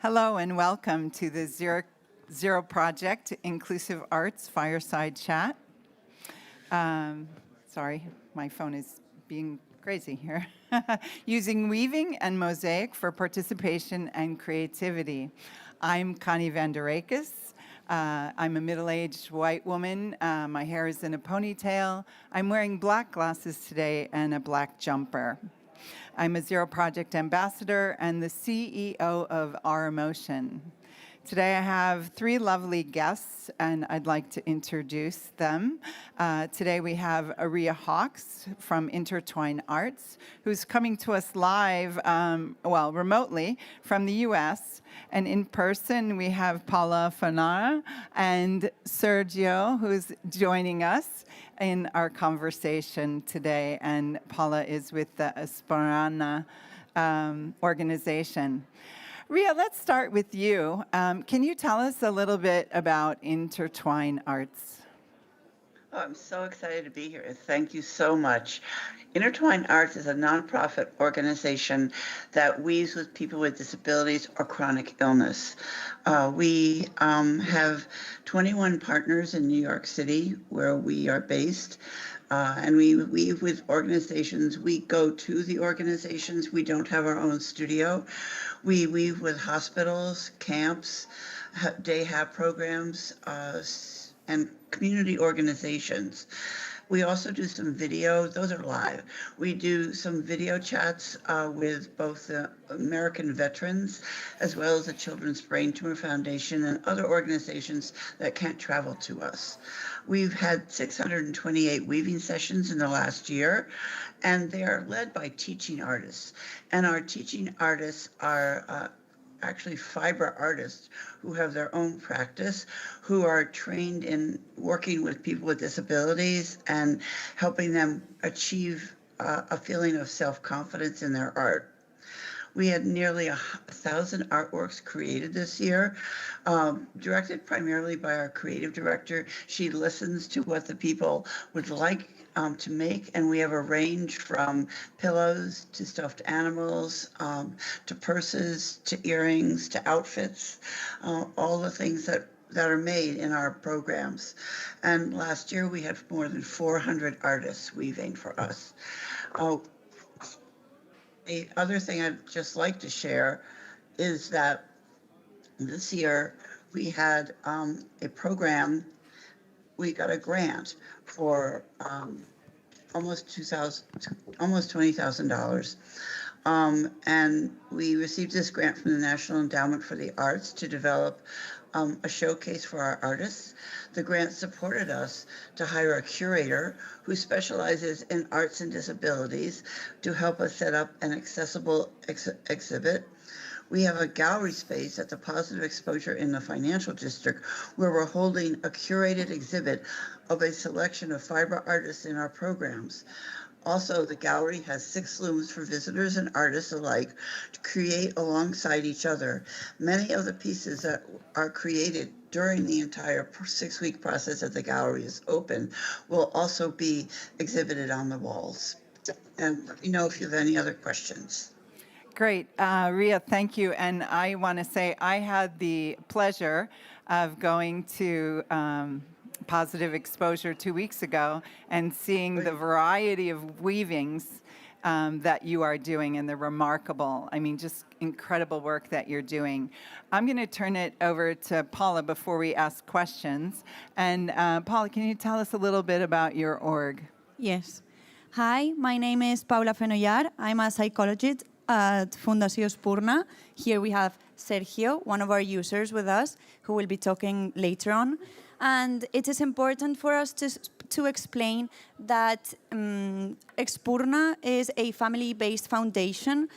Hello and welcome to the Zero Project Inclusive Arts Fireside Chat. Sorry, my phone is being crazy here. Using weaving and mosaic for participation and creativity. I'm Connie van der Rakes. I'm a middle-aged white woman. My hair is in a ponytail. I'm wearing black glasses today and a black jumper. I'm a Zero Project ambassador and the CEO of Our Emotion. Today I have three lovely guests, and I'd like to introduce them. Today we have Aria Hawks from Intertwine Arts, who's coming to us live, remotely from the US. And in person we have Paula Fanara and Sergio, who's joining us in our conversation today. And Paula is with the Espurna organization. Ria, let's start with you. Can you tell us a little bit about Intertwine Arts? Oh, I'm so excited to be here. Thank you so much. Intertwine Arts is a nonprofit organization that weaves with people with disabilities or chronic illness. We have 21 partners in New York City where we are based. And we weave with organizations. We go to the organizations. We don't have our own studio. We weave with hospitals, camps, day hab programs, and community organizations. We also do some video. Those are live. We do some video chats with both the American veterans as well as the Children's Brain Tumor Foundation and other organizations that can't travel to us. We've had 628 weaving sessions in the last year, and they are led by teaching artists. And our teaching artists are actually fiber artists who have their own practice, who are trained in working with people with disabilities and helping them achieve a feeling of self-confidence in their art. We had nearly 1,000 artworks created this year, directed primarily by our creative director. She listens to what the people would like to make, and we have a range from pillows to stuffed animals, to purses, to earrings, to outfits, all the things that are made in our programs. And last year we had more than 400 artists weaving for us. The other thing I'd just like to share is that this year we had a program. We got a grant for almost $20,000. And we received this grant from the National Endowment for the Arts to develop a showcase for our artists. The grant supported us to hire a curator who specializes in arts and disabilities to help us set up an accessible exhibit. We have a gallery space at the Positive Exposure in the Financial District where we're holding a curated exhibit of a selection of fiber artists in our programs. Also, the gallery has 6 looms for visitors and artists alike to create alongside each other. Many of the pieces that are created during the entire 6-week process that the gallery is open will also be exhibited on the walls. And let me know if you have any other questions. Great. Ria, thank you. And I want to say I had the pleasure of going to Positive Exposure 2 weeks ago and seeing the variety of weavings that you are doing, and they're remarkable. I mean, just incredible work that you're doing. I'm going to turn it over to Paula before we ask questions. And Paula, can you tell us a little bit about your org? Yes. Hi, my name is Paula Fenollar. I'm a psychologist at Fundació Espurna. Here we have Sergio, one of our users with us, who will be talking later on. And it is important for us to explain that Espurna is a family-based foundation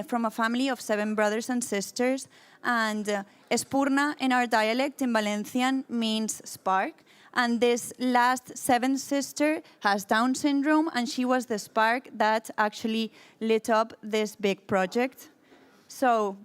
from a family of 7 brothers and sisters. And Espurna in our dialect in Valencian means spark. And this last 7th sister has Down syndrome, and she was the spark that actually lit up this big project. So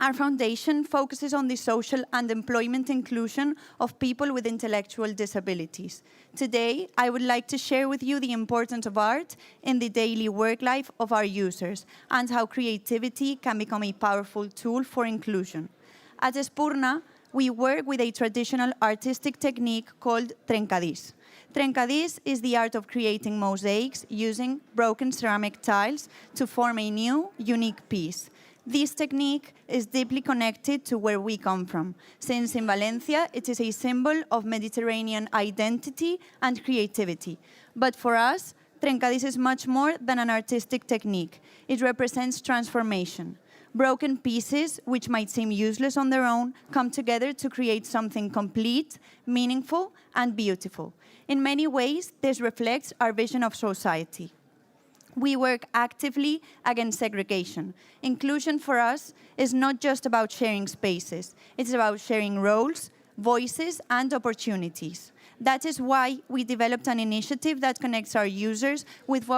Our foundation focuses on the social and employment inclusion of people with intellectual disabilities. Today, I would like to share with you the importance of art in the daily work life of our users and how creativity can become a powerful tool for inclusion. At Espurna, we work with a traditional artistic technique called trencadís. Trencadís is the art of creating mosaics using broken ceramic tiles to form a new, unique piece. This technique is deeply connected to where we come from, since in Valencia it is a symbol of Mediterranean identity and creativity. But for us, trencadís is much more than an artistic technique. It represents transformation. Broken pieces, which might seem useless on their own, come together to create something complete, meaningful, and beautiful. In many ways, this reflects our vision of society. We work actively against segregation. Inclusion for us is not just about sharing spaces. It's about sharing roles, voices, and opportunities. That is why we developed an initiative that connects our users with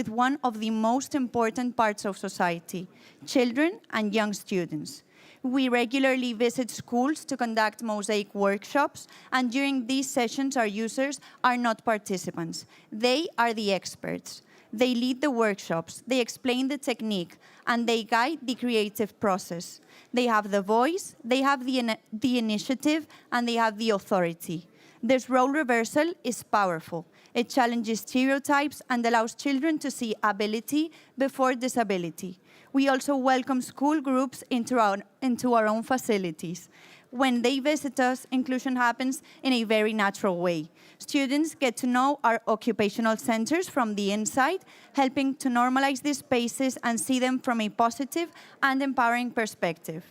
one of the most important parts of society, children and young students. We regularly visit schools to conduct mosaic workshops, and during these sessions, our users are not participants. They are the experts. They lead the workshops, they explain the technique, and they guide the creative process. They have the voice, they have the initiative, and they have the authority. This role reversal is powerful. It challenges stereotypes and allows children to see ability before disability. We also welcome school groups into our own facilities. When they visit us, inclusion happens in a very natural way. Students get to know our occupational centers from the inside, helping to normalize these spaces and see them from a positive and empowering perspective.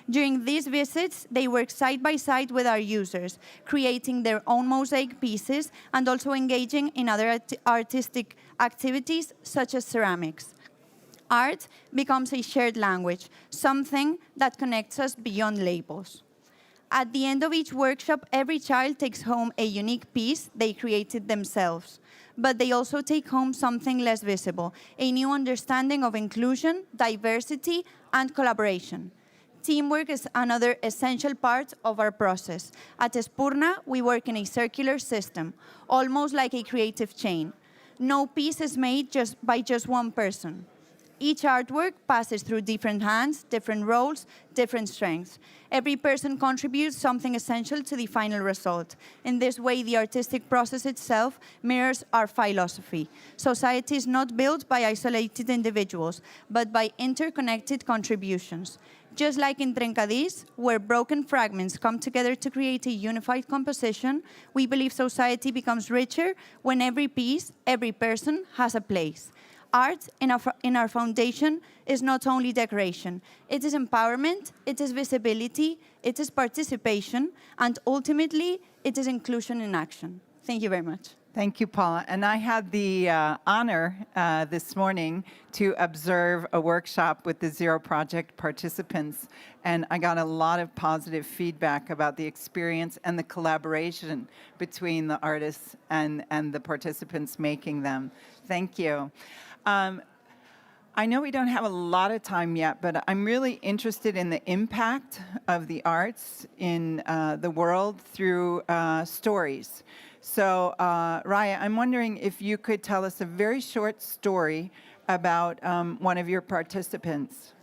During these visits, they work side by side with our users, creating their own mosaic pieces and also engaging in other artistic activities such as ceramics. Art becomes a shared language, something that connects us beyond labels. At the end of each workshop, every child takes home a unique piece they created themselves. But they also take home something less visible, a new understanding of inclusion, diversity, and collaboration. Teamwork is another essential part of our process. At Espurna, we work in a circular system, almost like a creative chain. No piece is made by just one person. Each artwork passes through different hands, different roles, different strengths. Every person contributes something essential to the final result. In this way, the artistic process itself mirrors our philosophy. Society is not built by isolated individuals, but by interconnected contributions. Just like in trencadís, where broken fragments come together to create a unified composition, we believe society becomes richer when every piece, every person has a place. Art in our foundation is not only decoration. It is empowerment, it is visibility, it is participation, and ultimately, it is inclusion in action. Thank you very much. Thank you, Paula. And I had the honor this morning to observe a workshop with the Zero Project participants, and I got a lot of positive feedback about the experience and the collaboration between the artists and the participants making them. Thank you. I know we don't have a lot of time yet, but I'm really interested in the impact of the arts in the world through stories. So, Raya, I'm wondering if you could tell us a very short story about one of your participants.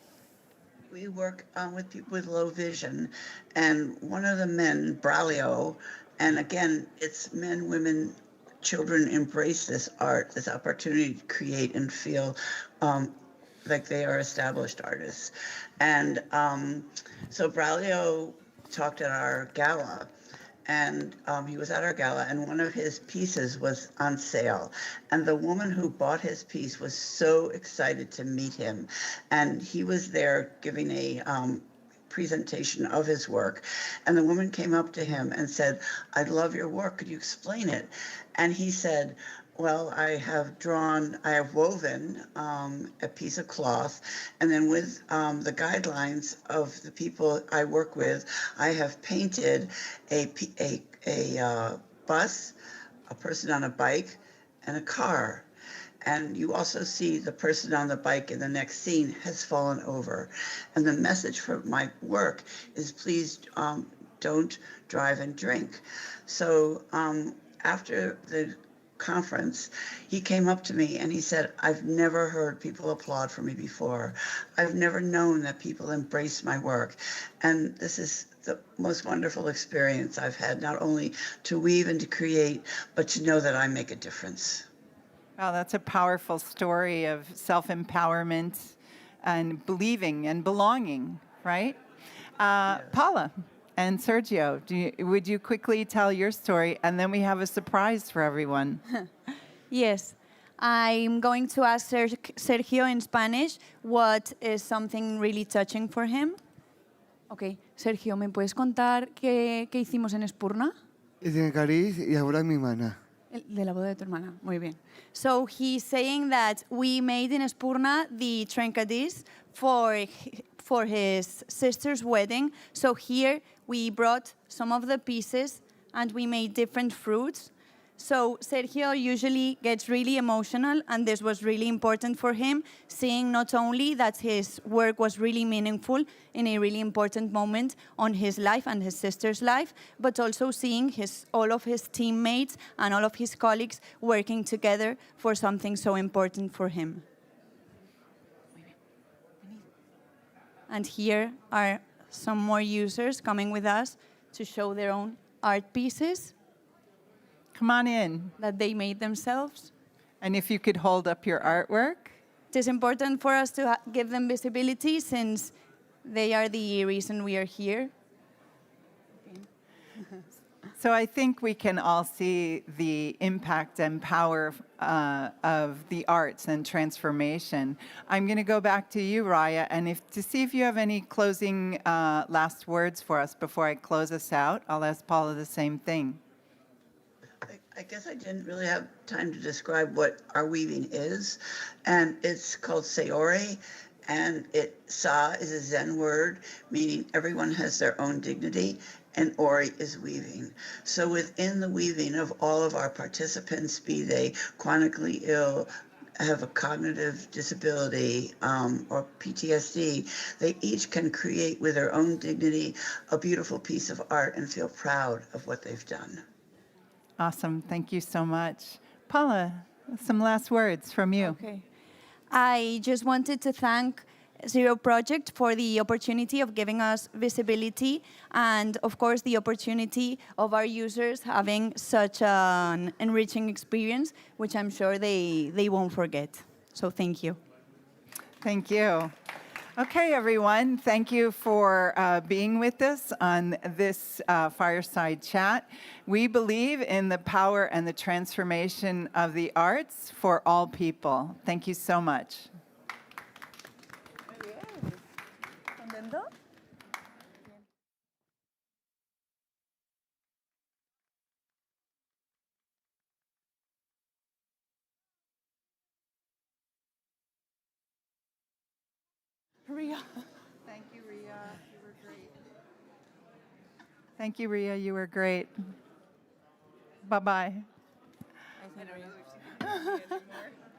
We work with people with low vision, and one of the men, Braulio, and again, it's men, women, children embrace this art, this opportunity to create and feel like they are established artists. And so Braulio talked at our gala, and he was at our gala, and one of his pieces was on sale. And the woman who bought his piece was so excited to meet him. And he was there giving a presentation of his work. And the woman came up to him and said, "I love your work. Could you explain it?" And he said, "Well, I have woven a piece of cloth, and then with the guidelines of the people I work with, I have painted a bus, a person on a bike, and a car. And you also see the person on the bike in the next scene has fallen over. And the message for my work is please don't drive and drink. So after the conference, he came up to me and he said, I've never heard people applaud for me before. I've never known that people embrace my work. And this is the most wonderful experience I've had, not only to weave and to create, but to know that I make a difference. Wow, that's a powerful story of self-empowerment and believing and belonging, right? Yes. Paula and Sergio, would you quickly tell your story, and then we have a surprise for everyone. Yes. I'm going to ask Sergio in Spanish what is something really touching for him. Okay, Sergio, ¿me puedes contar qué hicimos en Espurna? Tiene cariz y ahora mi hermana. De la boda de tu hermana. Muy bien. So he's saying that we made in Espurna the trencadís for his sister's wedding. So here we brought some of the pieces and we made different fruits. So Sergio usually gets really emotional, and this was really important for him, seeing not only that his work was really meaningful in a really important moment on his life and his sister's life, but also seeing all of his teammates and all of his colleagues working together for something so important for him. And here are some more users coming with us to show their own art pieces Come on in. that they made themselves. And if you could hold up your artwork. It is important for us to give them visibility since they are the reason we are here. So I think we can all see the impact and power of the arts and transformation. I'm going to go back to you, Raya, and to see if you have any closing last words for us before I close us out. I'll ask Paula the same thing. I guess I didn't really have time to describe what our weaving is, and it's called Sayori, and Sa is a Zen word, meaning everyone has their own dignity, and Ori is weaving. So within the weaving of all of our participants, be they chronically ill, have a cognitive disability or PTSD, they each can create with their own dignity a beautiful piece of art and feel proud of what they've done. Awesome. Thank you so much. Paula, some last words from you. Okay. I just wanted to thank Zero Project for the opportunity of giving us visibility and, of course, the opportunity of our users having such an enriching experience, which I'm sure they won't forget. So thank you. Thank you. Okay, everyone. Thank you for being with us on this Fireside Chat. We believe in the power and the transformation of the arts for all people. Thank you so much. Ria. Thank you, Ria. You were great. Thank you, Ria. You were great. Bye-bye. I don't know if she can do it anymore.